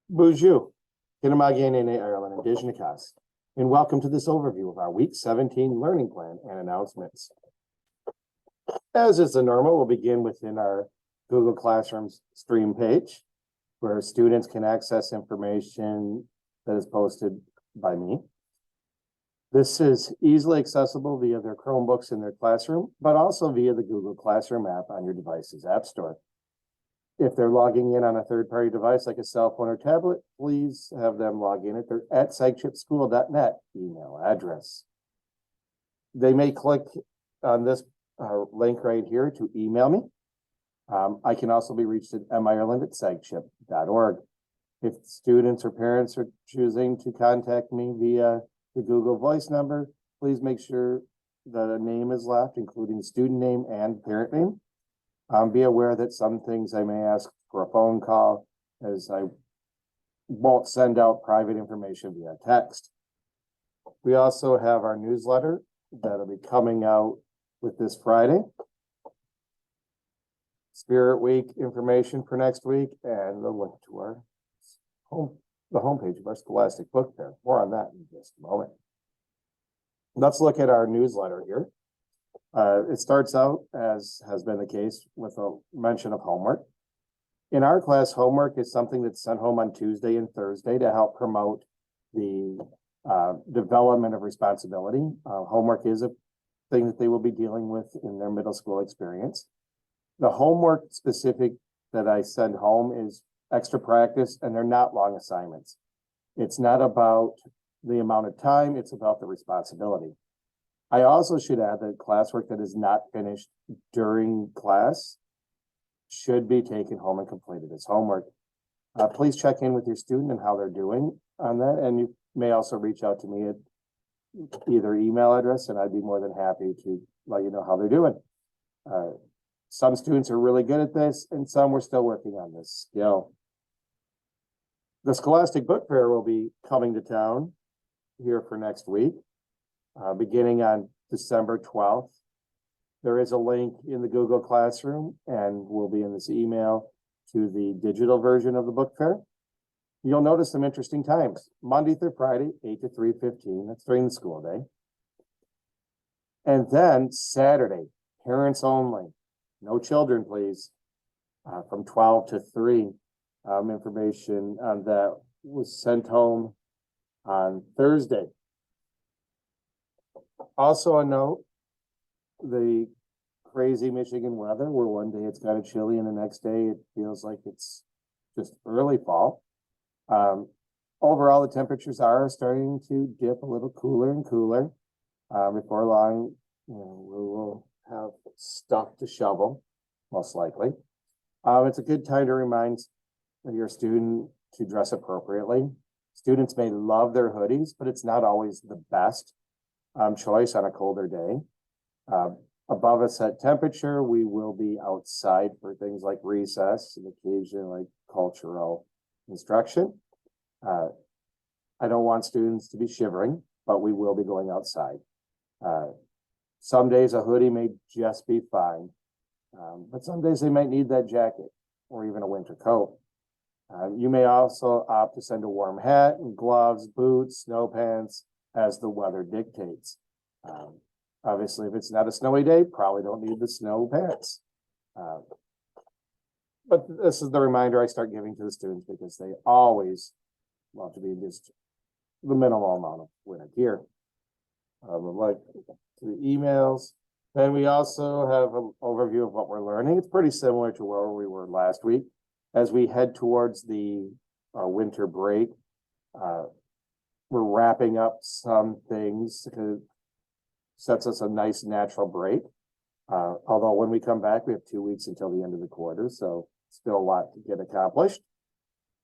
Bonjour, Kinamagene Ireland and Dijnikas, and welcome to this overview of our Week 17 learning plan and announcements. As is the normal, we'll begin within our Google Classroom's stream page, where students can access information that is posted by me. This is easily accessible via their Chromebooks in their classroom, but also via the Google Classroom app on your device's app store. If they're logging in on a third-party device like a cell phone or tablet, please have them log in at their @psychchipschool.net email address. They may click on this link right here to email me. I can also be reached at mireland@psychchip.org. If students or parents are choosing to contact me via the Google Voice number, please make sure that a name is left, including student name and parent name. Be aware that some things I may ask for a phone call, as I won't send out private information via text. We also have our newsletter that'll be coming out with this Friday. Spirit Week information for next week, and the link to our homepage of our Scholastic Book Fair. More on that in just a moment. Let's look at our newsletter here. It starts out, as has been the case, with a mention of homework. In our class, homework is something that's sent home on Tuesday and Thursday to help promote the development of responsibility. Homework is a thing that they will be dealing with in their middle school experience. The homework specific that I send home is extra practice, and they're not long assignments. It's not about the amount of time, it's about the responsibility. I also should add that classwork that is not finished during class should be taken home and completed as homework. Please check in with your student and how they're doing on that. And you may also reach out to me at either email address, and I'd be more than happy to let you know how they're doing. Some students are really good at this, and some we're still working on this skill. The Scholastic Book Fair will be coming to town here for next week. Beginning on December 12th. There is a link in the Google Classroom and will be in this email to the digital version of the book fair. You'll notice some interesting times. Monday through Friday, 8 to 3:15. That's during the school day. And then Saturday, parents only. No children, please. From 12 to 3. Information on that was sent home on Thursday. Also a note, the crazy Michigan weather, where one day it's kind of chilly and the next day it feels like it's just early fall. Overall, the temperatures are starting to dip a little cooler and cooler. Before long, we will have stuff to shovel, most likely. It's a good time to remind your student to dress appropriately. Students may love their hoodies, but it's not always the best choice on a colder day. Above a set temperature, we will be outside for things like recess and occasionally like cultural instruction. I don't want students to be shivering, but we will be going outside. Some days a hoodie may just be fine, but some days they might need that jacket or even a winter coat. You may also opt to send a warm hat and gloves, boots, snow pants, as the weather dictates. Obviously, if it's not a snowy day, probably don't need the snow pants. But this is the reminder I start giving to the students because they always love to be just the minimal amount of winter gear. Like to the emails. Then we also have an overview of what we're learning. It's pretty similar to where we were last week. As we head towards the winter break, we're wrapping up some things because it sets us a nice natural break. Although when we come back, we have 2 weeks until the end of the quarter, so still a lot to get accomplished.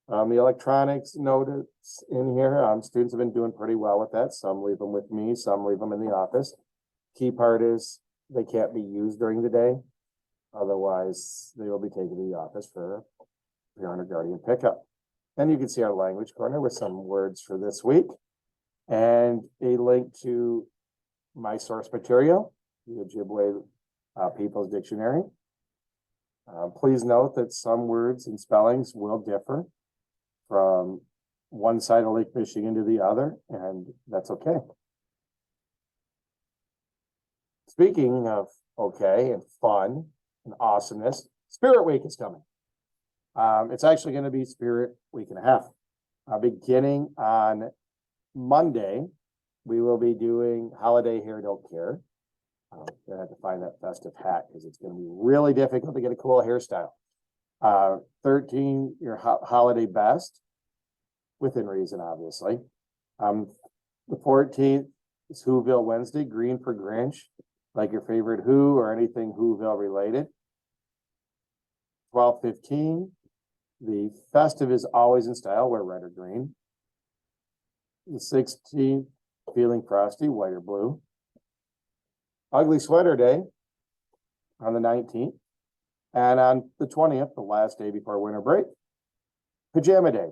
The electronics notice in here, students have been doing pretty well with that. Some leave them with me, some leave them in the office. Key part is they can't be used during the day. Otherwise, they will be taken to the office for parent or guardian pickup. And you can see our language corner with some words for this week and a link to my source material, the Ojibwe People's Dictionary. Please note that some words and spellings will differ. from one side of Lake Michigan to the other, and that's okay. Speaking of okay and fun and awesomeness, Spirit Week is coming. It's actually going to be Spirit Week and a half. Beginning on Monday, we will be doing Holiday Hair Don't Care. I had to find that festive hat because it's going to be really difficult to get a cool hairstyle. 13, your holiday best, within reason, obviously. The 14th is Whoville Wednesday, green for Grinch, like your favorite Who or anything Whoville related. 12/15, the festive is always in style, wear red or green. The 16th, feeling frosty, white or blue. Ugly Sweater Day on the 19th. And on the 20th, the last day before winter break, Pajama Day.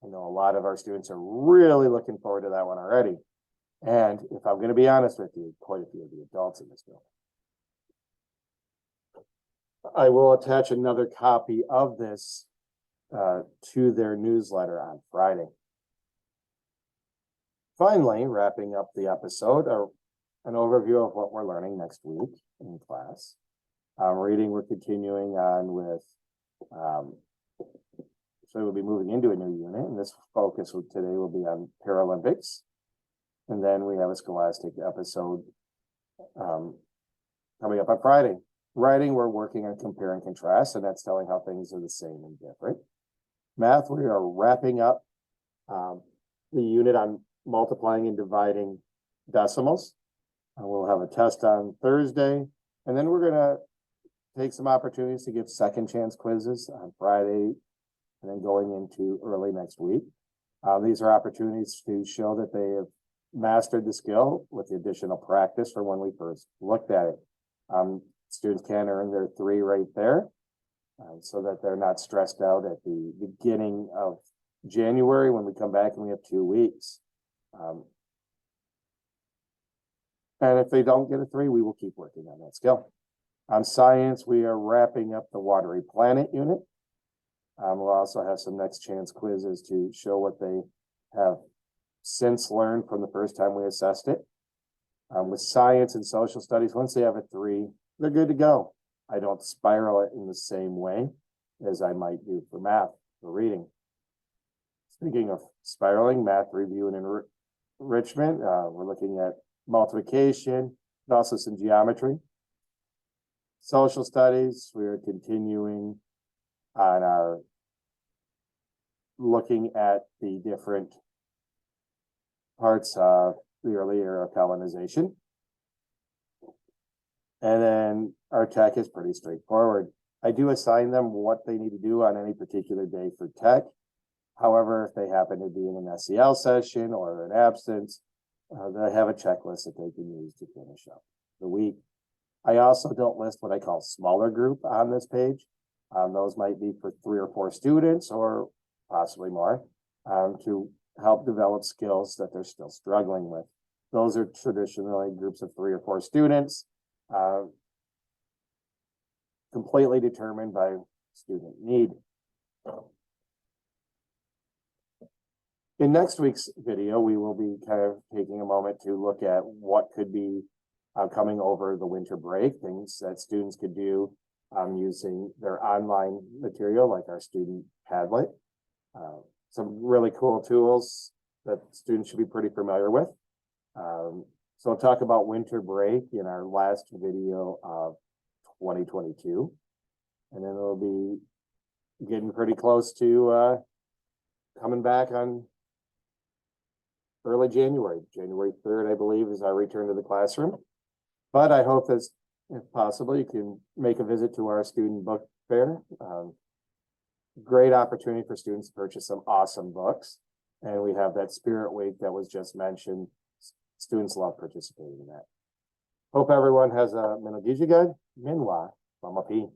I know a lot of our students are really looking forward to that one already. And if I'm going to be honest with you, quite a few of the adults in this building. I will attach another copy of this to their newsletter on Friday. Finally, wrapping up the episode, an overview of what we're learning next week in class. Reading, we're continuing on with, so we'll be moving into a new unit, and this focus today will be on Paralympics. And then we have a Scholastic episode coming up on Friday. Writing, we're working on compare and contrast, and that's telling how things are the same and different. Math, we are wrapping up the unit on multiplying and dividing decimals. We'll have a test on Thursday, and then we're going to take some opportunities to give second chance quizzes on Friday, and then going into early next week. These are opportunities to show that they have mastered the skill with the additional practice from when we first looked at it. Students can earn their 3 right there, so that they're not stressed out at the beginning of January when we come back and we have 2 weeks. And if they don't get a 3, we will keep working on that skill. On science, we are wrapping up the Watery Planet unit. We'll also have some next chance quizzes to show what they have since learned from the first time we assessed it. With science and social studies, once they have a 3, they're good to go. I don't spiral it in the same way as I might do for math, for reading. Speaking of spiraling, math review and enrichment, we're looking at multiplication, and also some geometry. Social studies, we're continuing on our looking at the different parts of the early era of colonization. And then our tech is pretty straightforward. I do assign them what they need to do on any particular day for tech. However, if they happen to be in an SEL session or an absence, they have a checklist that they can use to finish up the week. I also don't list what I call smaller group on this page. Those might be for 3 or 4 students or possibly more, to help develop skills that they're still struggling with. Those are traditionally groups of 3 or 4 students, completely determined by student need. In next week's video, we will be kind of taking a moment to look at what could be coming over the winter break, things that students could do using their online material, like our student Padlet. Some really cool tools that students should be pretty familiar with. So I'll talk about winter break in our last video of 2022. And then it'll be getting pretty close to coming back on early January. January 3rd, I believe, is our return to the classroom. But I hope that if possible, you can make a visit to our student book fair. Great opportunity for students to purchase some awesome books. And we have that Spirit Week that was just mentioned. Students love participating in that. Hope everyone has a Minogijigad Minwa Mamapi.